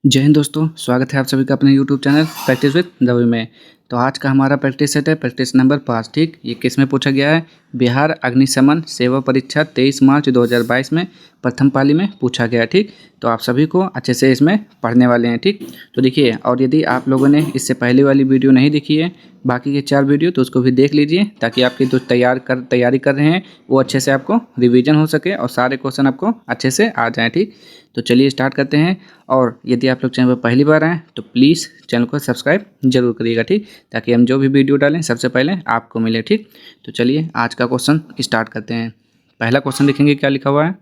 जय हिंद दोस्तों, स्वागत है आप सभी का अपने YouTube channel practice with Ravi में। तो आज का हमारा प्रैक्टिस सेट है प्रैक्टिस नंबर 5। ठीक, ये किस में पूछा गया है? बिहार अग्निशमन सेवा परीक्षा 23 मार्च 2022 में प्रथम पाली में पूछा गया है। ठीक, तो आप सभी को अच्छे से इसमें पढ़ने वाले हैं। ठीक, तो देखिए, और यदि आप लोगों ने इससे पहले वाली वीडियो नहीं देखी है, बाकी के 4 वीडियो, तो उसको भी देख लीजिए ताकि आपकी जो तैयारी कर रहे हैं वो अच्छे से आपको रिवीजन हो सके और सारे क्वेश्चन आपको अच्छे से आ जाएँ। ठीक, तो चलिए स्टार्ट करते हैं। और यदि आप लोग चैनल पर पहली बार आएँ तो प्लीज़ चैनल को सब्सक्राइब जरूर करिएगा। ठीक, ताकि हम जो भी वीडियो डालें सबसे पहले आपको मिले। ठीक, तो चलिए आज का क्वेश्चन स्टार्ट करते हैं। पहला क्वेश्चन देखेंगे क्या लिखा हुआ है।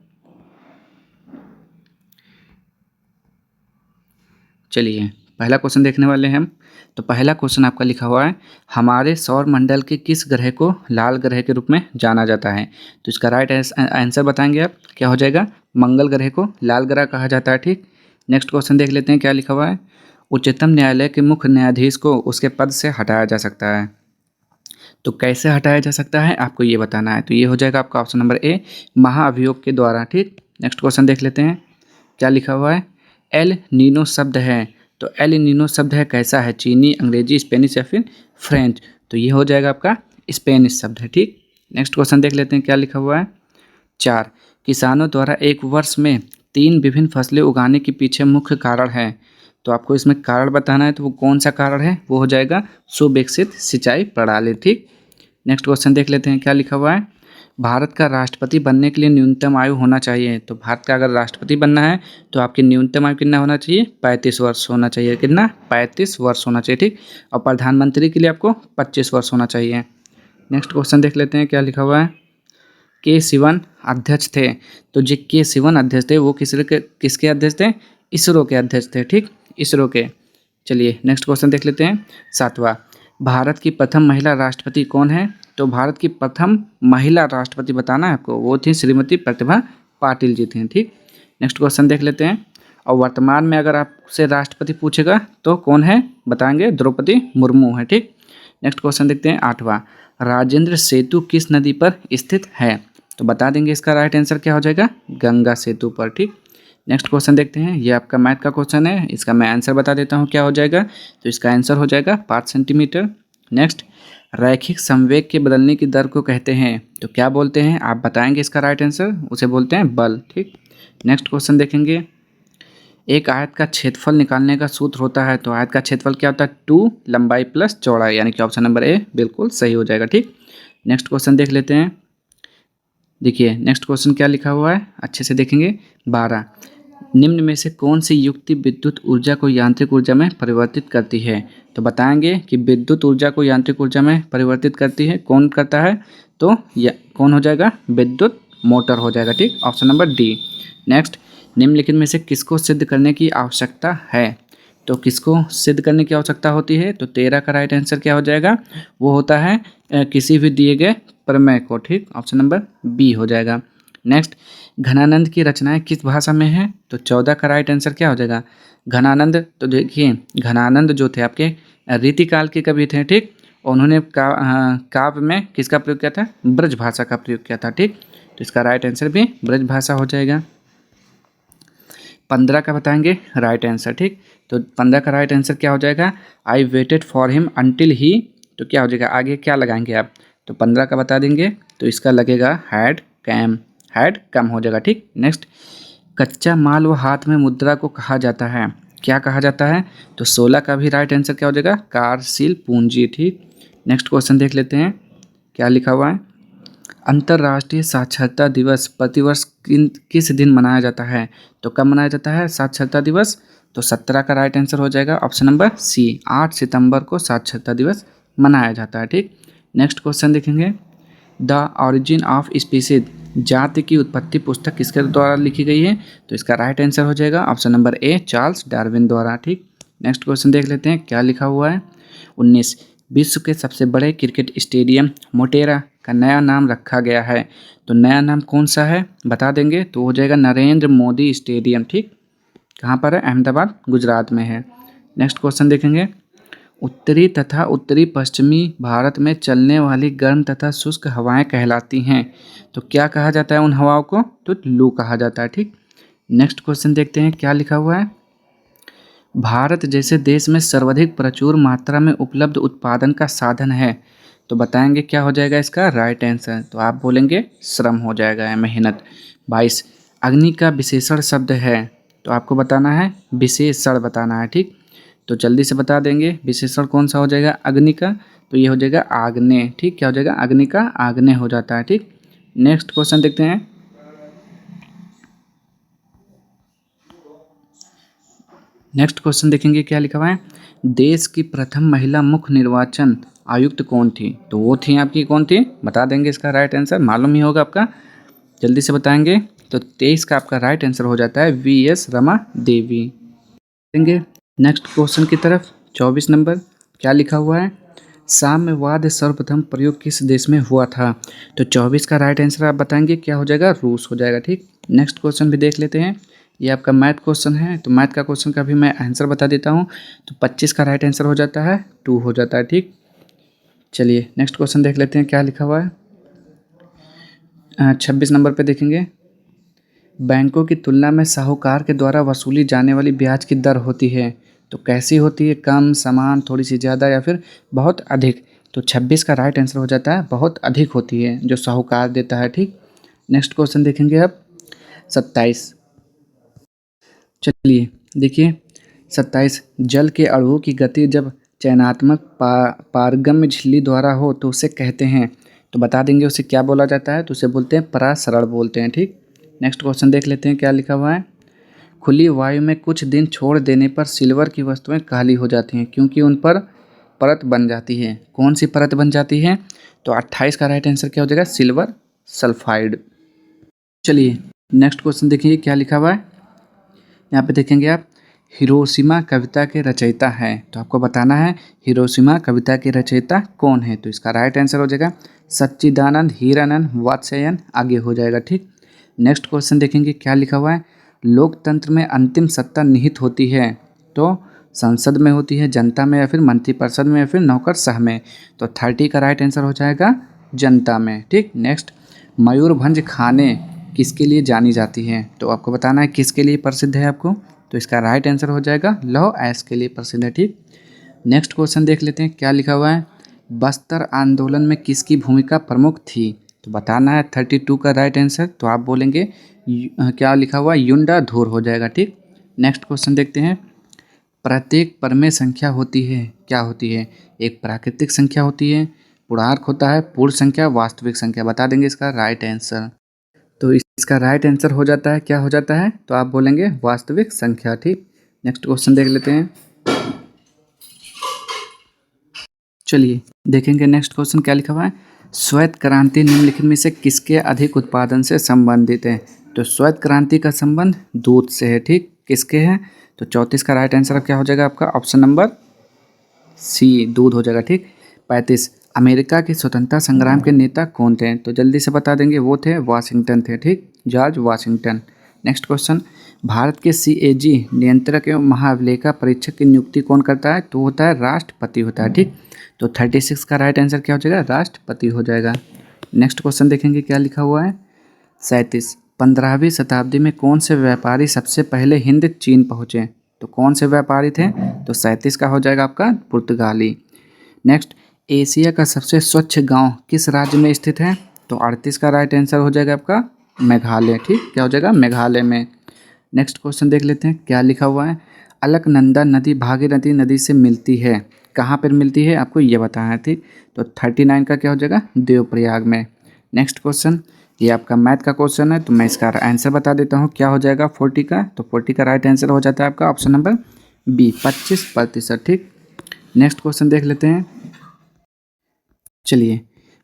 चलिए पहला क्वेश्चन देखने वाले हैं हम। तो पहला क्वेश्चन आपका लिखा हुआ है, हमारे सौर मंडल के किस ग्रह को लाल ग्रह के रूप में जाना जाता है? तो इसका राइट आंसर बताएंगे आप, क्या हो जाएगा? मंगल ग्रह को लाल ग्रह कहा जाता है। ठीक, नेक्स्ट क्वेश्चन देख लेते हैं क्या लिखा हुआ है। उच्चतम न्यायालय के मुख्य न्यायाधीश को उसके पद से हटाया जा सकता है। तो कैसे हटाया जा सकता है आपको ये बताना है। तो ये हो जाएगा आपका ऑप्शन नंबर ए, महाअभियोग के द्वारा। ठीक, नेक्स्ट क्वेश्चन देख लेते हैं क्या लिखा हुआ है। एल नीनो शब्द है, तो एल नीनो शब्द है कैसा है? चीनी, अंग्रेजी, स्पेनिश या फिर फ्रेंच? तो ये हो जाएगा आपका स्पेनिश शब्द है। ठीक, नेक्स्ट क्वेश्चन देख लेते हैं क्या लिखा हुआ है। 4, किसानों द्वारा एक वर्ष में 3 विभिन्न फसलें उगाने के पीछे मुख्य कारण है। तो आपको इसमें कारण बताना है, तो वो कौन सा कारण है? वो हो जाएगा सुविकसित सिंचाई प्रणाली। ठीक, नेक्स्ट क्वेश्चन देख लेते हैं क्या लिखा हुआ है। भारत का राष्ट्रपति बनने के लिए न्यूनतम आयु होना चाहिए। तो भारत का अगर राष्ट्रपति बनना है तो आपकी न्यूनतम आयु कितना होना चाहिए? 35 वर्ष होना चाहिए। कितना? 35 वर्ष होना चाहिए। ठीक, और प्रधानमंत्री के लिए आपको 25 वर्ष होना चाहिए। नेक्स्ट क्वेश्चन देख लेते हैं क्या लिखा हुआ है। के सिवन अध्यक्ष थे, तो जो के सिवन अध्यक्ष थे वो किसके अध्यक्ष थे? इसरो के अध्यक्ष थे। ठीक, इसरो के। चलिए नेक्स्ट क्वेश्चन देख लेते हैं 7वां, भारत की प्रथम महिला राष्ट्रपति कौन है? तो भारत की प्रथम महिला राष्ट्रपति बताना है आपको, वो थी श्रीमती प्रतिभा पाटिल जी थी। ठीक, नेक्स्ट क्वेश्चन देख लेते हैं। और वर्तमान में अगर आपसे राष्ट्रपति पूछेगा तो कौन है बताएंगे? द्रौपदी मुर्मू है। ठीक, नेक्स्ट क्वेश्चन देखते हैं 8वां, राजेंद्र सेतु किस नदी पर स्थित है? तो बता देंगे इसका राइट आंसर क्या हो जाएगा? गंगा सेतु पर। ठीक, नेक्स्ट क्वेश्चन देखते हैं, ये आपका मैथ का क्वेश्चन है, इसका मैं आंसर बता देता हूँ क्या हो जाएगा। तो इसका आंसर हो जाएगा 5 सेंटीमीटर। नेक्स्ट, रैखिक संवेग के बदलने की दर को कहते हैं, तो क्या बोलते हैं आप बताएंगे इसका राइट आंसर? उसे बोलते हैं बल। ठीक, नेक्स्ट क्वेश्चन देखेंगे, एक आयत का क्षेत्रफल निकालने का सूत्र होता है। तो आयत का क्षेत्रफल क्या होता है? 2 लंबाई प्लस चौड़ाई, यानी कि ऑप्शन नंबर ए बिल्कुल सही हो जाएगा। ठीक, नेक्स्ट क्वेश्चन देख लेते हैं। देखिए नेक्स्ट क्वेश्चन क्या लिखा हुआ है, अच्छे से देखेंगे। 12, निम्न में से कौन सी युक्ति विद्युत ऊर्जा को यांत्रिक ऊर्जा में परिवर्तित करती है? तो बताएंगे कि विद्युत ऊर्जा को यांत्रिक ऊर्जा में परिवर्तित करती है, कौन करता है? तो कौन हो जाएगा? विद्युत मोटर हो जाएगा। ठीक, ऑप्शन नंबर डी। नेक्स्ट, निम्नलिखित में से किसको सिद्ध करने की आवश्यकता है? तो किसको सिद्ध करने की आवश्यकता होती है? तो 13 का राइट आंसर क्या हो जाएगा? वो होता है किसी भी दिए गए प्रमेय को। ठीक, ऑप्शन नंबर बी हो जाएगा। नेक्स्ट, घनानंद की रचनाएं किस भाषा में हैं? तो 14 का राइट आंसर क्या हो जाएगा? घनानंद, तो देखिए घनानंद जो थे आपके रीतिकाल के कवि थे। ठीक, उन्होंने काव्य में किसका प्रयोग किया था? ब्रज भाषा का प्रयोग किया था। ठीक, तो इसका राइट आंसर भी ब्रज भाषा हो जाएगा। 15 का बताएंगे राइट आंसर। ठीक, तो 15 का राइट आंसर क्या हो जाएगा? I waited for him until he, तो क्या हो जाएगा? आगे क्या लगाएंगे आप? तो 15 का बता देंगे, तो इसका लगेगा हैड कैम, हैड कम हो जाएगा। ठीक, नेक्स्ट, कच्चा माल व हाथ में मुद्रा को कहा जाता है, क्या कहा जाता है? तो 16 का भी राइट आंसर क्या हो जाएगा? कार्यशील पूंजी। ठीक, नेक्स्ट क्वेश्चन देख लेते हैं क्या लिखा हुआ है। अंतर्राष्ट्रीय साक्षरता दिवस प्रतिवर्ष किस दिन मनाया जाता है? तो कब मनाया जाता है साक्षरता दिवस? तो 17 का राइट आंसर हो जाएगा ऑप्शन नंबर सी, 8 सितंबर को साक्षरता दिवस मनाया जाता है। ठीक, नेक्स्ट क्वेश्चन देखेंगे, द ऑरिजिन ऑफ स्पीसीज जाति की उत्पत्ति पुस्तक किसके द्वारा लिखी गई है? तो इसका राइट आंसर हो जाएगा option number A, Charles Darwin द्वारा। ठीक, नेक्स्ट क्वेश्चन देख लेते हैं क्या लिखा हुआ है। 19, विश्व के सबसे बड़े क्रिकेट स्टेडियम मोटेरा का नया नाम रखा गया है, तो नया नाम कौन सा है बता देंगे? तो हो जाएगा नरेंद्र मोदी स्टेडियम। ठीक, कहाँ पर है? अहमदाबाद गुजरात में है। नेक्स्ट क्वेश्चन देखेंगे, उत्तरी तथा उत्तरी पश्चिमी भारत में चलने वाली गर्म तथा शुष्क हवाएं कहलाती हैं, तो क्या कहा जाता है उन हवाओं को? तो लू कहा जाता है। ठीक, नेक्स्ट क्वेश्चन देखते हैं क्या लिखा हुआ है। भारत जैसे देश में सर्वाधिक प्रचुर मात्रा में उपलब्ध उत्पादन का साधन है। तो बताएंगे क्या हो जाएगा इसका राइट आंसर। तो आप बोलेंगे श्रम हो जाएगा या मेहनत। 22 अग्नि का विशेषण शब्द है। तो आपको बताना है विशेषण बताना है, ठीक। तो जल्दी से बता देंगे विशेषण कौन सा हो जाएगा अग्नि का। तो ये हो जाएगा आग्नेय, ठीक। क्या हो जाएगा अग्नि का आग्नेय हो जाता है, ठीक। नेक्स्ट क्वेश्चन देखते हैं। नेक्स्ट क्वेश्चन देखेंगे क्या लिखा हुआ है। देश की प्रथम महिला मुख्य निर्वाचन आयुक्त कौन थी। तो वो थी आपकी कौन थी, बता देंगे इसका राइट आंसर, मालूम ही होगा आपका, जल्दी से बताएंगे। तो 23 का आपका राइट आंसर हो जाता है वी.एस. रमा देवी। देंगे नेक्स्ट क्वेश्चन की तरफ। 24 नंबर क्या लिखा हुआ है। साम्यवाद सर्वप्रथम प्रयोग किस देश में हुआ था। तो 24 का राइट आंसर आप बताएंगे क्या हो जाएगा, रूस हो जाएगा, ठीक। नेक्स्ट क्वेश्चन भी देख लेते हैं। ये आपका मैथ क्वेश्चन है, तो मैथ का क्वेश्चन का भी मैं आंसर बता देता हूँ। तो 25 का राइट आंसर हो जाता है 2 हो जाता है, ठीक। चलिए नेक्स्ट क्वेश्चन देख लेते हैं क्या लिखा हुआ है। 26 नंबर पे देखेंगे। बैंकों की तुलना में साहूकार के द्वारा वसूली जाने वाली ब्याज की दर होती है। तो कैसी होती है, कम, समान, थोड़ी सी ज़्यादा या फिर बहुत अधिक। तो 26 का राइट आंसर हो जाता है बहुत अधिक होती है जो साहूकार देता है, ठीक। नेक्स्ट क्वेश्चन देखेंगे अब 27। चलिए देखिए 27 जल के अणुओं की गति जब चयनात्मक पारगम्य झिल्ली द्वारा हो तो उसे कहते हैं। तो बता देंगे उसे क्या बोला जाता है। तो उसे बोलते हैं परासरण बोलते हैं, ठीक। नेक्स्ट क्वेश्चन देख लेते हैं क्या लिखा हुआ है। खुली वायु में कुछ दिन छोड़ देने पर सिल्वर की वस्तुएं काली हो जाती हैं क्योंकि उन पर परत बन जाती है। कौन सी परत बन जाती है। तो 28 का राइट आंसर क्या हो जाएगा, सिल्वर सल्फाइड। चलिए नेक्स्ट क्वेश्चन देखिए क्या लिखा हुआ है। यहाँ पे देखेंगे आप, हिरोशिमा कविता के रचयिता हैं। तो आपको बताना है हिरोशिमा कविता के रचयिता कौन है। तो इसका राइट आंसर हो जाएगा सच्चिदानंद हीरानंद वात्स्यायन, आगे हो जाएगा, ठीक। नेक्स्ट क्वेश्चन देखेंगे क्या लिखा हुआ है। लोकतंत्र में अंतिम सत्ता निहित होती है। तो संसद में होती है, जनता में, या फिर मंत्रिपरिषद में, या फिर नौकरशाह में। तो 30 का राइट आंसर हो जाएगा जनता में, ठीक। नेक्स्ट मयूरभंज खाने किसके लिए जानी जाती है। तो आपको बताना है किसके लिए प्रसिद्ध है आपको। तो इसका राइट आंसर हो जाएगा लौह अयस्क के लिए प्रसिद्ध है, ठीक। नेक्स्ट क्वेश्चन देख लेते हैं क्या लिखा हुआ है। बस्तर आंदोलन में किसकी भूमिका प्रमुख थी। तो बताना है 32 का राइट आंसर। तो आप बोलेंगे क्या लिखा हुआ, युंडा धूर हो जाएगा, ठीक। नेक्स्ट क्वेश्चन देखते हैं। प्रत्येक परमेय संख्या होती है, क्या होती है। एक प्राकृतिक संख्या होती है, पूर्णांक होता है, पूर्ण संख्या, वास्तविक संख्या। बता देंगे इसका राइट आंसर। तो इसका राइट आंसर हो जाता है क्या हो जाता है। तो आप बोलेंगे वास्तविक संख्या, ठीक। नेक्स्ट क्वेश्चन देख लेते हैं। चलिए देखेंगे नेक्स्ट क्वेश्चन क्या लिखा हुआ है। श्वेत क्रांति निम्नलिखित में से किसके अधिक उत्पादन से संबंधित है। तो श्वेत क्रांति का संबंध दूध से है, ठीक। किसके है। तो 34 का राइट आंसर क्या हो जाएगा आपका, ऑप्शन नंबर सी, दूध हो जाएगा, ठीक। 35 अमेरिका के स्वतंत्रता संग्राम के नेता कौन थे। तो जल्दी से बता देंगे वो थे वाशिंगटन थे, ठीक, George Washington. Next question. Bharat के CAG नियंत्रक एवं महाअभिलेखा परीक्षक की नियुक्ति कौन करता है। तो होता है राष्ट्रपति होता है, ठीक। तो 36 का राइट आंसर क्या हो जाएगा, राष्ट्रपति हो जाएगा। नेक्स्ट क्वेश्चन देखेंगे क्या लिखा हुआ है। 37 15वीं शताब्दी में कौन से व्यापारी सबसे पहले हिंद चीन पहुँचे। तो कौन से व्यापारी थे। तो 37 का हो जाएगा आपका पुर्तगाली। नेक्स्ट एशिया का सबसे स्वच्छ गांव किस राज्य में स्थित है। तो 38 का राइट आंसर हो जाएगा आपका मेघालय, ठीक। क्या हो जाएगा, मेघालय में। नेक्स्ट क्वेश्चन देख लेते हैं क्या लिखा हुआ है। अलकनंदा नदी भागीरथी नदी से मिलती है, कहाँ पर मिलती है आपको ये बताना है, ठीक। तो 39 का क्या हो जाएगा, देवप्रयाग में। नेक्स्ट क्वेश्चन, ये आपका मैथ का क्वेश्चन है, तो मैं इसका आंसर बता देता हूँ क्या हो जाएगा 40 का। तो 40 का राइट आंसर हो जाता है आपका ऑप्शन नंबर बी, 25%, ठीक। नेक्स्ट क्वेश्चन देख लेते हैं। चलिए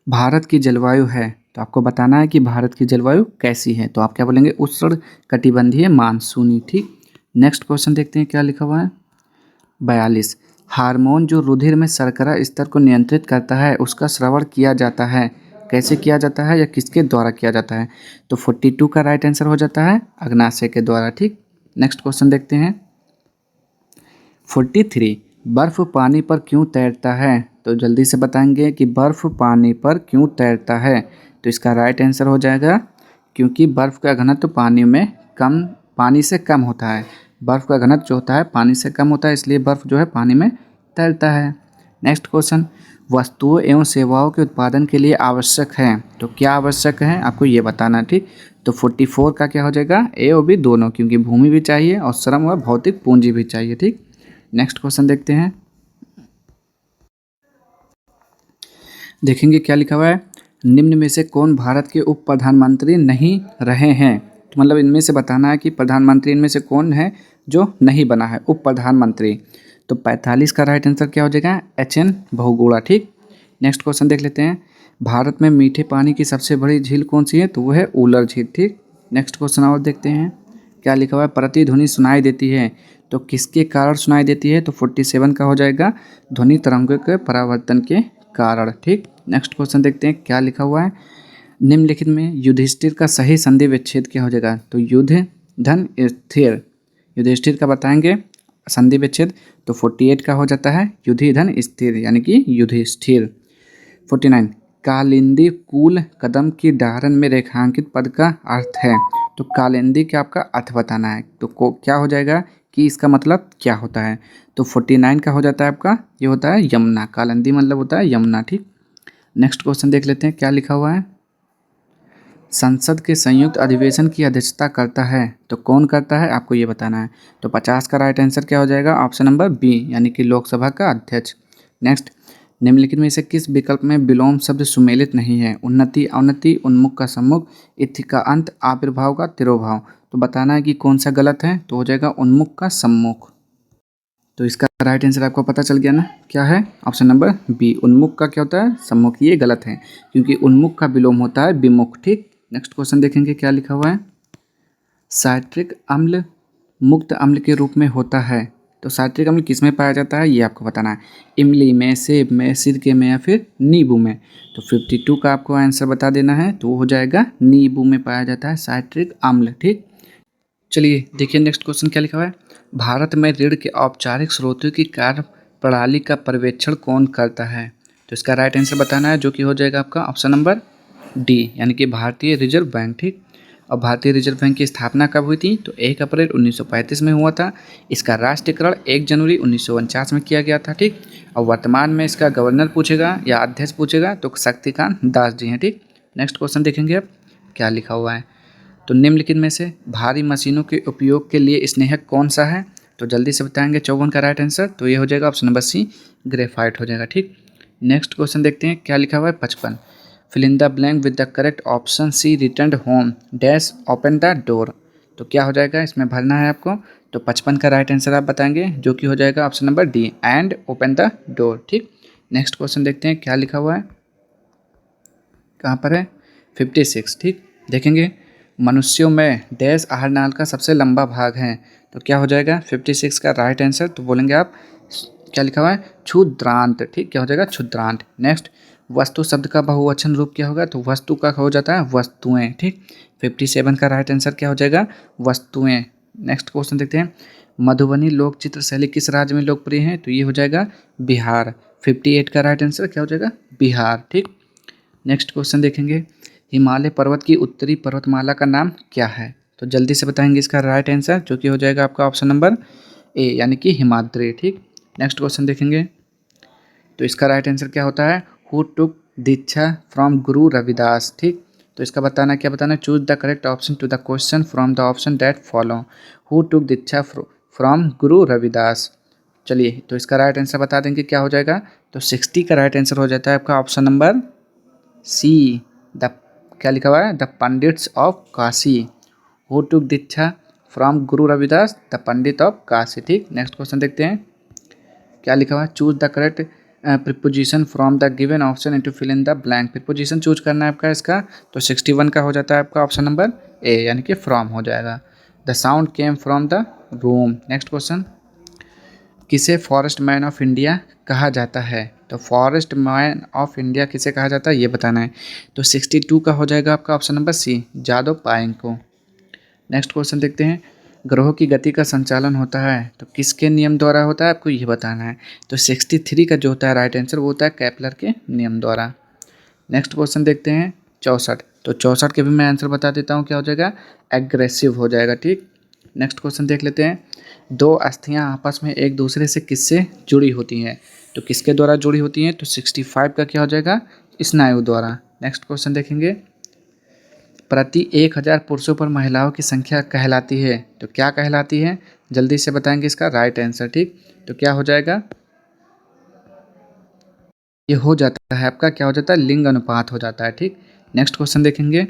भारत की जलवायु है, तो आपको बताना है कि भारत की जलवायु कैसी है। तो आप क्या बोलेंगे, उष्ण कटिबंधीय मानसूनी, ठीक। नेक्स्ट क्वेश्चन देखते हैं क्या लिखा हुआ है। 42 हार्मोन जो रुधिर में शर्करा स्तर को नियंत्रित करता है उसका श्रवण किया जाता है, कैसे किया जाता है या किसके द्वारा किया जाता है। तो 42 का राइट आंसर हो जाता है अग्नाशय के द्वारा, ठीक। नेक्स्ट क्वेश्चन देखते हैं। 43 बर्फ पानी पर क्यों तैरता है। तो जल्दी से बताएंगे कि बर्फ पानी पर क्यों तैरता है। तो इसका राइट आंसर हो जाएगा क्योंकि बर्फ का घनत्व पानी से कम होता है। बर्फ़ का घनत्व जो होता है पानी से कम होता है, इसलिए बर्फ़ जो है पानी में तैरता है। नेक्स्ट क्वेश्चन, वस्तुओं एवं सेवाओं के उत्पादन के लिए आवश्यक है, तो क्या आवश्यक है आपको ये बताना है, ठीक। तो 44 का क्या हो जाएगा, ए और बी दोनों, क्योंकि भूमि भी चाहिए और श्रम व भौतिक पूंजी भी चाहिए, ठीक। नेक्स्ट क्वेश्चन देखते हैं, देखेंगे क्या लिखा हुआ है। निम्न में से कौन भारत के उप प्रधानमंत्री नहीं रहे हैं, तो मतलब इनमें से बताना है कि प्रधानमंत्री इनमें से कौन है जो नहीं बना है उप प्रधानमंत्री। तो 45 का राइट आंसर क्या हो जाएगा, HN बहुगुणा, ठीक। नेक्स्ट क्वेश्चन देख लेते हैं, भारत में मीठे पानी की सबसे बड़ी झील कौन सी है, तो वो है उलर झील, ठीक। नेक्स्ट क्वेश्चन और देखते हैं क्या लिखा हुआ है, प्रतिध्वनि सुनाई देती है तो किसके कारण सुनाई देती है, तो 47 का हो जाएगा, ध्वनि तरंगों के परावर्तन के कारण, ठीक। नेक्स्ट क्वेश्चन देखते हैं क्या लिखा हुआ है, निम्नलिखित में युधिष्ठिर का सही संधि विच्छेद क्या हो जाएगा, तो युद्ध धन स्थिर, युधिष्ठिर का बताएंगे संधि विच्छेद, तो 48 का हो जाता है युधि धन स्थिर, यानी कि युधिष्ठिर। 49, कालिंदी कूल कदम की डारण में रेखांकित पद का अर्थ है, तो कालिंदी का आपका अर्थ बताना है, तो क्या हो जाएगा कि इसका मतलब क्या होता है, तो 49 का हो जाता है आपका, ये होता है यमुना, कालिंदी मतलब होता है यमुना, ठीक। नेक्स्ट क्वेश्चन देख लेते हैं क्या लिखा हुआ है, संसद के संयुक्त अधिवेशन की अध्यक्षता करता है, तो कौन करता है आपको ये बताना है, तो 50 का राइट आंसर क्या हो जाएगा, ऑप्शन नंबर बी, यानी कि लोकसभा का अध्यक्ष। नेक्स्ट, निम्नलिखित में से किस विकल्प में विलोम शब्द सुमेलित नहीं है, उन्नति अवनति, उन्मुख का सम्मुख, इत्थि का अंत, आविर्भाव का तिरोभाव, तो बताना है कि कौन सा गलत है, तो हो जाएगा उन्मुख का सम्मुख। तो इसका राइट आंसर आपको पता चल गया ना, क्या है, ऑप्शन नंबर बी, उन्मुख का क्या होता है, सम्मुख, ये गलत है क्योंकि उन्मुख का विलोम होता है विमुख, ठीक। नेक्स्ट क्वेश्चन देखेंगे क्या लिखा हुआ है, साइट्रिक अम्ल मुक्त अम्ल के रूप में होता है, तो साइट्रिक अम्ल किस में पाया जाता है ये आपको बताना है, इमली में, सेब में, सिरके में या फिर नींबू में, तो 52 का आपको आंसर बता देना है, तो वो हो जाएगा नींबू में पाया जाता है साइट्रिक अम्ल, ठीक। चलिए देखिए नेक्स्ट क्वेश्चन क्या लिखा हुआ है, भारत में ऋण के औपचारिक स्रोतों की कार्य प्रणाली का पर्यवेक्षण कौन करता है, तो इसका राइट आंसर बताना है, जो कि हो जाएगा आपका ऑप्शन नंबर डी, यानी कि भारतीय रिजर्व बैंक, ठीक। और भारतीय रिजर्व बैंक की स्थापना कब हुई थी, तो 1 अप्रैल 1935 में हुआ था। इसका राष्ट्रीयकरण 1 जनवरी 1949 में किया गया था, ठीक। और वर्तमान में इसका गवर्नर पूछेगा या अध्यक्ष पूछेगा तो शक्तिकांत दास जी हैं, ठीक। नेक्स्ट क्वेश्चन देखेंगे अब क्या लिखा हुआ है, तो निम्नलिखित में से भारी मशीनों के उपयोग के लिए स्नेहक कौन सा है, तो जल्दी से बताएंगे 54 का राइट आंसर, तो ये हो जाएगा ऑप्शन नंबर सी, ग्रेफाइट हो जाएगा, ठीक। नेक्स्ट क्वेश्चन देखते हैं क्या लिखा हुआ है, 55, fill in the blank with the correct option C, return home dash open the door, तो क्या हो जाएगा इसमें भरना है आपको, तो 55 का राइट आंसर आप बताएंगे, जो कि हो जाएगा option number D, and open the door, ठीक। नेक्स्ट क्वेश्चन देखते हैं क्या लिखा हुआ है, कहाँ पर है, 56, ठीक। देखेंगे मनुष्यों में डैश आहार नाल का सबसे लंबा भाग है, तो क्या हो जाएगा 56 का राइट आंसर, तो बोलेंगे आप क्या लिखा हुआ है, क्षुद्रांत, ठीक, क्या हो जाएगा क्षुद्रांत। नेक्स्ट, वस्तु शब्द का बहुवचन रूप क्या होगा, तो वस्तु का हो जाता है वस्तुएं, ठीक। 57 का राइट आंसर क्या हो जाएगा, वस्तुएं। नेक्स्ट क्वेश्चन देखते हैं, मधुबनी लोक चित्र शैली किस राज्य में लोकप्रिय है, तो ये हो जाएगा बिहार। 58 का राइट आंसर क्या हो जाएगा, बिहार, ठीक। नेक्स्ट क्वेश्चन देखेंगे, हिमालय पर्वत की उत्तरी पर्वतमाला का नाम क्या है, तो जल्दी से बताएंगे इसका राइट आंसर, जो कि हो जाएगा आपका ऑप्शन नंबर ए, यानी कि हिमाद्री, ठीक। नेक्स्ट क्वेश्चन देखेंगे, तो इसका राइट आंसर क्या होता है, who took diksha from Guru Ravidas, ठीक। तो इसका बताना क्या बताना, choose the correct option to the question from the option that follow, who took diksha from गुरु रविदास। चलिए तो इसका राइट आंसर बता देंगे क्या हो जाएगा, तो 60 का राइट आंसर हो जाता है आपका ऑप्शन नंबर सी, द क्या लिखा हुआ है, the pandits of Kashi, who took diksha from Guru Ravidas, the pandit of Kashi, ठीक। नेक्स्ट क्वेश्चन देखते हैं क्या लिखा हुआ है, choose the correct preposition from the given option into fill in the blank, preposition choose करना है आपका इसका, तो 61 का हो जाता है आपका ऑप्शन नंबर ए, यानी कि फ्रॉम हो जाएगा, the sound came from the room. Next question, किसे फॉरेस्ट मैन ऑफ इंडिया कहा जाता है, तो फॉरेस्ट मैन ऑफ इंडिया किसे कहा जाता है ये बताना है, तो 62 का हो जाएगा आपका option number C, Jadav Payeng को। नेक्स्ट क्वेश्चन देखते हैं, ग्रहों की गति का संचालन होता है तो किसके नियम द्वारा होता है आपको ये बताना है, तो 63 का जो होता है राइट आंसर वो होता है केपलर के नियम द्वारा। नेक्स्ट क्वेश्चन देखते हैं 64, तो 64 के भी मैं आंसर बता देता हूँ क्या हो जाएगा, एग्रेसिव हो जाएगा, ठीक। नेक्स्ट क्वेश्चन देख लेते हैं। दो अस्थियां आपस में एक दूसरे से किससे जुड़ी होती हैं? तो किसके द्वारा जुड़ी होती हैं? तो 65 का क्या हो जाएगा? स्नायु द्वारा। नेक्स्ट क्वेश्चन देखेंगे। प्रति 1000 पुरुषों पर महिलाओं की संख्या कहलाती है, तो क्या कहलाती है? जल्दी से बताएंगे इसका राइट आंसर। ठीक, तो क्या हो जाएगा? ये हो जाता है आपका, क्या हो जाता है? लिंग अनुपात हो जाता है। ठीक, नेक्स्ट क्वेश्चन देखेंगे।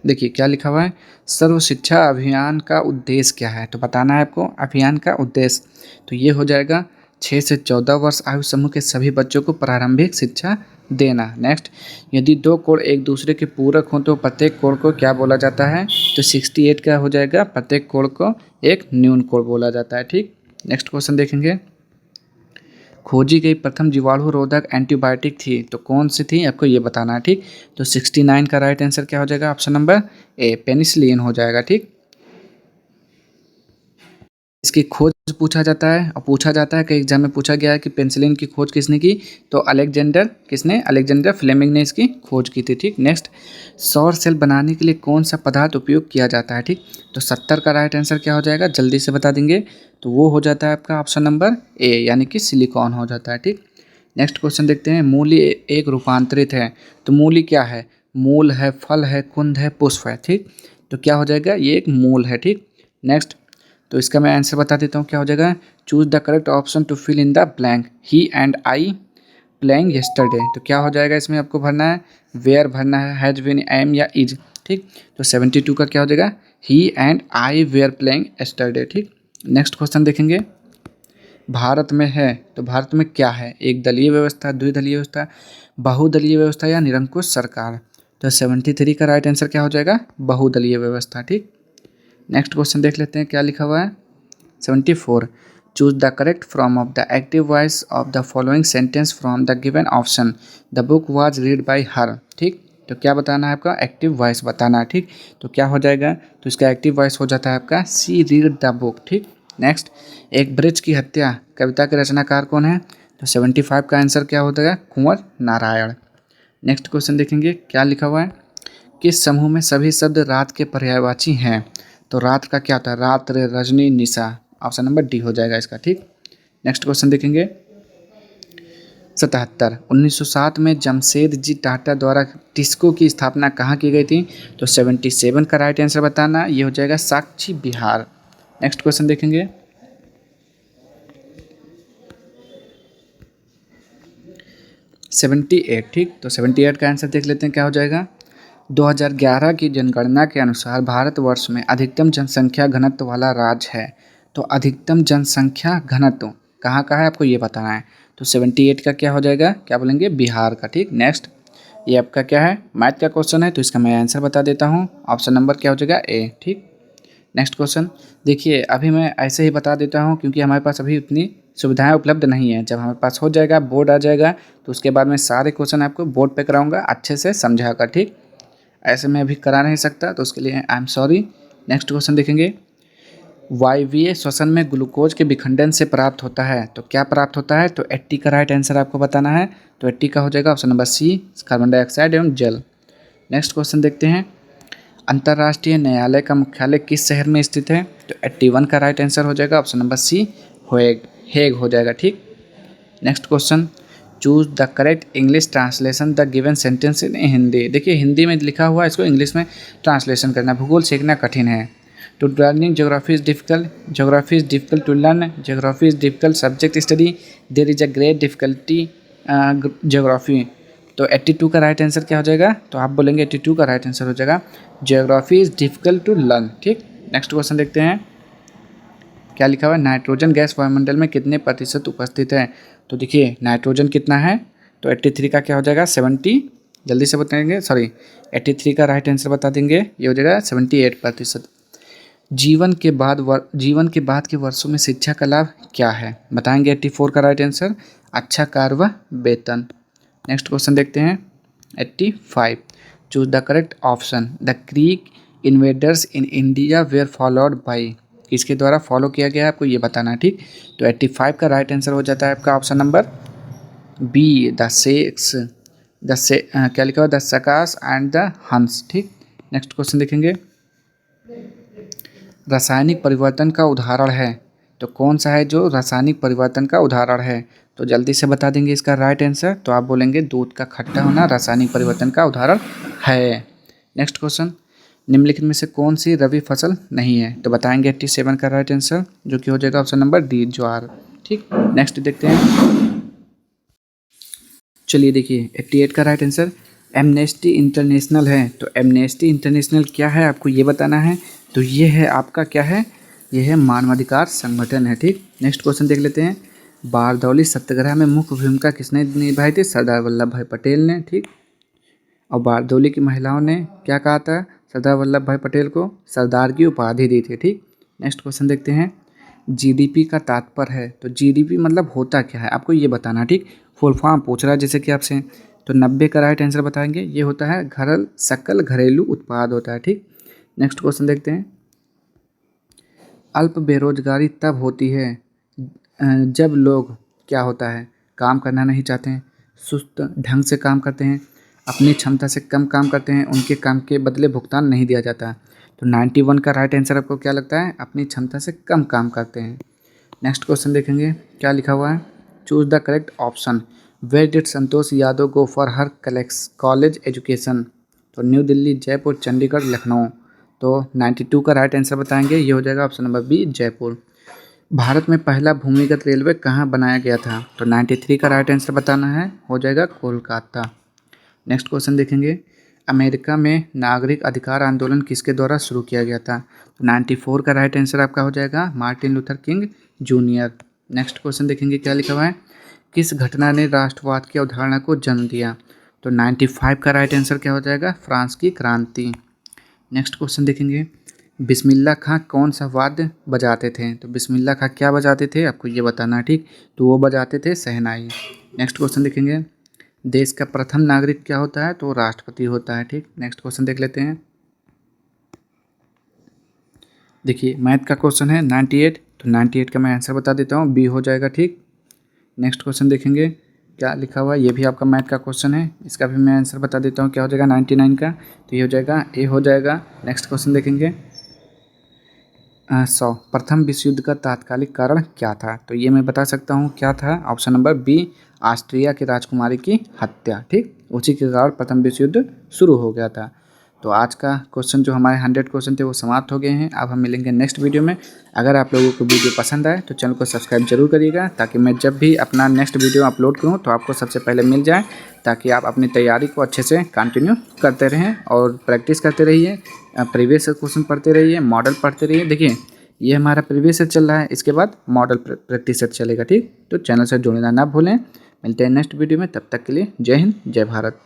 देखिए क्या लिखा हुआ है। सर्व शिक्षा अभियान का उद्देश्य क्या है? तो बताना है आपको अभियान का उद्देश्य। तो ये हो जाएगा 6 से 14 वर्ष आयु समूह के सभी बच्चों को प्रारंभिक शिक्षा देना। नेक्स्ट, यदि दो कोण एक दूसरे के पूरक हों तो प्रत्येक कोण को क्या बोला जाता है? तो 68 का हो जाएगा, प्रत्येक कोण को एक न्यून कोण बोला जाता है। ठीक, नेक्स्ट क्वेश्चन देखेंगे। खोजी गई प्रथम जीवाणु रोधक एंटीबायोटिक थी, तो कौन सी थी? आपको ये बताना है। ठीक, तो 69 का राइट आंसर क्या हो जाएगा? ऑप्शन नंबर ए, पेनिसिलिन हो जाएगा। ठीक, इसकी खोज पूछा जाता है और पूछा जाता है, कई एग्जाम में पूछा गया है कि पेनिसिलिन की खोज किसने की? तो अलेक्जेंडर फ्लेमिंग ने इसकी खोज की थी। ठीक, नेक्स्ट, सौर सेल बनाने के लिए कौन सा पदार्थ उपयोग किया जाता है? ठीक, तो 70 का राइट आंसर क्या हो जाएगा? जल्दी से बता देंगे। तो वो हो जाता है आपका ऑप्शन नंबर ए, यानी कि सिलिकॉन हो जाता है। ठीक, नेक्स्ट क्वेश्चन देखते हैं। मूली एक रूपांतरित है, तो मूली क्या है? मूल है, फल है, कुंद है, पुष्प है। ठीक, तो क्या हो जाएगा? ये एक मूल है। ठीक, नेक्स्ट, तो इसका मैं आंसर बता देता हूँ, क्या हो जाएगा? Choose the correct option to fill in the blank. He and I playing yesterday, तो क्या हो जाएगा? इसमें आपको भरना है वेयर भरना है, हैज बीन, एम या इज। ठीक, तो 72 का क्या हो जाएगा? He and I were playing yesterday. ठीक, नेक्स्ट क्वेश्चन देखेंगे। भारत में है, तो भारत में क्या है? एक दलीय व्यवस्था, द्विदलीय व्यवस्था, बहुदलीय व्यवस्था या निरंकुश सरकार? तो 73 का राइट आंसर क्या हो जाएगा? बहुदलीय व्यवस्था। ठीक, नेक्स्ट क्वेश्चन देख लेते हैं क्या लिखा हुआ है। 74, choose the correct from of the active voice of the following sentence from the given option. The book was read by हर। ठीक, तो क्या बताना है आपका? एक्टिव वॉइस बताना है। ठीक, तो क्या हो जाएगा? तो इसका एक्टिव वॉइस हो जाता है आपका सी रीड द बुक। ठीक, नेक्स्ट, एक ब्रिज की हत्या कविता के रचनाकार कौन है? तो 75 का आंसर क्या हो जाएगा? कुंवर नारायण। नेक्स्ट क्वेश्चन देखेंगे क्या लिखा हुआ है। किस समूह में सभी शब्द रात के पर्यायवाची हैं? तो रात का क्या होता है? रात्र, रजनी, निशा। ऑप्शन नंबर डी हो जाएगा इसका। ठीक, नेक्स्ट क्वेश्चन देखेंगे। 77, 1907 में जमशेद जी टाटा द्वारा टिस्को की स्थापना कहाँ की गई थी? तो 77 का राइट आंसर बताना, ये हो जाएगा साक्षी बिहार। नेक्स्ट क्वेश्चन देखेंगे। 78। ठीक, तो 78 का आंसर देख लेते हैं क्या हो जाएगा। 2011 की जनगणना के अनुसार भारतवर्ष में अधिकतम जनसंख्या घनत्व वाला राज्य है। तो अधिकतम जनसंख्या घनत्व कहाँ का है आपको ये बताना है। तो 78 का क्या हो जाएगा? क्या बोलेंगे? बिहार का। ठीक, नेक्स्ट, ये आपका क्या है? मैथ का क्वेश्चन है, तो इसका मैं आंसर बता देता हूँ। ऑप्शन नंबर क्या हो जाएगा? ए। ठीक, नेक्स्ट क्वेश्चन देखिए, अभी मैं ऐसे ही बता देता हूँ क्योंकि हमारे पास अभी उतनी सुविधाएं उपलब्ध नहीं है। जब हमारे पास हो जाएगा, बोर्ड आ जाएगा, तो उसके बाद मैं सारे क्वेश्चन आपको बोर्ड पे कराऊंगा अच्छे से समझा कर। ठीक, ऐसे मैं अभी करा नहीं सकता, तो उसके लिए I am sorry. Next question देखेंगे। वायवीय श्वसन में ग्लूकोज के विखंडन से प्राप्त होता है, तो क्या प्राप्त होता है? तो 80 का राइट आंसर आपको बताना है। तो 80 का हो जाएगा option number C, carbon dioxide एवं जल। नेक्स्ट क्वेश्चन देखते हैं। अंतर्राष्ट्रीय न्यायालय का मुख्यालय किस शहर में स्थित है? तो 81 का राइट आंसर हो जाएगा ऑप्शन नंबर सी, हेग हो जाएगा। ठीक, next question. Choose the correct English translation the given sentence in Hindi. देखिए हिंदी में लिखा हुआ है, इसको इंग्लिश में ट्रांसलेशन करना। भूगोल सीखना कठिन है। To learning geography is difficult, geography is difficult to learn, geography is difficult subject study, there is a great difficulty geography. तो 82 का राइट आंसर क्या हो जाएगा? तो आप बोलेंगे 82 का राइट आंसर हो जाएगा geography is difficult to learn. ठीक, नेक्स्ट क्वेश्चन देखते हैं क्या लिखा हुआ है। नाइट्रोजन गैस वायुमंडल में कितने प्रतिशत उपस्थित है? तो देखिए नाइट्रोजन कितना है? तो 83 का क्या हो जाएगा? 70। जल्दी से बताएंगे, सॉरी 83 का राइट आंसर बता देंगे, ये हो जाएगा 78%। जीवन के बाद के वर्षों में शिक्षा का लाभ क्या है? बताएंगे 84 का राइट आंसर, अच्छा कार्य व वेतन। नेक्स्ट क्वेश्चन देखते हैं 85, choose the correct option. The Greek invaders in India were followed by, किसके द्वारा फॉलो किया गया है आपको ये बताना है। ठीक, तो 85 का राइट आंसर हो जाता है आपका ऑप्शन नंबर बी, क्या लिखा हुआ? द सकास एंड द हंस। ठीक, नेक्स्ट क्वेश्चन देखेंगे। रासायनिक परिवर्तन का उदाहरण है। तो कौन सा है जो रासायनिक परिवर्तन का उदाहरण है? तो जल्दी से बता देंगे इसका राइट आंसर। तो आप बोलेंगे दूध का खट्टा होना रासायनिक परिवर्तन का उदाहरण है। नेक्स्ट क्वेश्चन, निम्नलिखित में से कौन सी रबी फसल नहीं है? तो बताएंगे 87 का राइट आंसर, जो कि हो जाएगा ऑप्शन नंबर डी, ज्वार। ठीक, नेक्स्ट देखते हैं। चलिए देखिए 88 का राइट आंसर एमनेस्टी इंटरनेशनल है। तो एमनेस्टी इंटरनेशनल क्या है आपको ये बताना है। तो ये है आपका क्या है, ये है मानवाधिकार संगठन है। ठीक, नेक्स्ट क्वेश्चन देख लेते हैं। बारदौली सत्याग्रह में मुख्य भूमिका किसने निभाई थी? सरदार वल्लभ भाई पटेल ने। ठीक, और बारदौली की महिलाओं ने क्या कहा था सरदार वल्लभ भाई पटेल को? सरदार की उपाधि दी थी। ठीक, नेक्स्ट क्वेश्चन देखते हैं। जीडीपी का तात्पर्य है। तो जीडीपी मतलब होता क्या है आपको ये बताना। ठीक, फुल फॉर्म पूछ रहा है जैसे कि आपसे। तो 90 का राइट आंसर बताएंगे, ये होता है सकल घरेलू उत्पाद होता है। ठीक, नेक्स्ट क्वेश्चन देखते हैं। अल्प बेरोजगारी तब होती है जब लोग क्या होता है, काम करना नहीं चाहते हैं, सुस्त ढंग से काम करते हैं, अपनी क्षमता से कम काम करते हैं, उनके काम के बदले भुगतान नहीं दिया जाता। तो 91 का राइट आंसर आपको क्या लगता है? अपनी क्षमता से कम काम करते हैं। नेक्स्ट क्वेश्चन देखेंगे क्या लिखा हुआ है। Choose the correct option. Where did Santosh Yadav go for her college education? तो न्यू दिल्ली, जयपुर, चंडीगढ़, लखनऊ। तो 92 का राइट आंसर बताएंगे, ये हो जाएगा option number B, Jaipur. Bharat में पहला भूमिगत रेलवे कहाँ बनाया गया था? तो 93 का राइट आंसर बताना है, हो जाएगा कोलकाता। नेक्स्ट क्वेश्चन देखेंगे। अमेरिका में नागरिक अधिकार आंदोलन किसके द्वारा शुरू किया गया था? तो 94 का राइट आंसर आपका हो जाएगा Martin Luther king junior. Next question देखेंगे क्या लिखा हुआ है। किस घटना ने राष्ट्रवाद की अवधारणा को जन्म दिया? तो 95 का राइट आंसर क्या हो जाएगा? फ्रांस की क्रांति। नेक्स्ट क्वेश्चन देखेंगे। बिस्मिल्लाह खां कौन सा वाद्य बजाते थे? तो बिस्मिल्लाह खां क्या बजाते थे आपको ये बताना है। ठीक, तो वो बजाते थे शहनाई। नेक्स्ट क्वेश्चन देखेंगे। देश का प्रथम नागरिक क्या होता है? तो राष्ट्रपति होता है। ठीक, नेक्स्ट क्वेश्चन देख लेते हैं। देखिए मैथ का क्वेश्चन है 98। तो 98 का मैं आंसर बता देता हूँ, बी हो जाएगा। ठीक, नेक्स्ट क्वेश्चन देखेंगे क्या लिखा हुआ है। ये भी आपका मैथ का क्वेश्चन है, इसका भी मैं आंसर बता देता हूँ, क्या हो जाएगा 99 का। तो ये हो जाएगा ए हो जाएगा। नेक्स्ट क्वेश्चन देखेंगे 100 प्रथम विश्व युद्ध का तात्कालिक कारण क्या था? तो ये मैं बता सकता हूँ क्या था, ऑप्शन नंबर बी, ऑस्ट्रिया की राजकुमारी की हत्या। ठीक, उसी के कारण प्रथम विश्व युद्ध शुरू हो गया था। तो आज का क्वेश्चन जो हमारे 100 क्वेश्चन थे वो समाप्त हो गए हैं। अब हम मिलेंगे नेक्स्ट वीडियो में। अगर आप लोगों को वीडियो पसंद आए तो चैनल को सब्सक्राइब जरूर करिएगा, ताकि मैं जब भी अपना नेक्स्ट वीडियो अपलोड करूँ तो आपको सबसे पहले मिल जाए, ताकि आप अपनी तैयारी को अच्छे से कंटिन्यू करते रहें और प्रैक्टिस करते रहिए, प्रीवियस क्वेश्चन पढ़ते रहिए, मॉडल पढ़ते रहिए। देखिए ये हमारा प्रीवियस सेट चल रहा है, इसके बाद मॉडल प्रैक्टिस सेट चलेगा। ठीक, तो चैनल से जुड़ना ना भूलें। मिलते हैं नेक्स्ट वीडियो में, तब तक के लिए जय हिंद, जय भारत।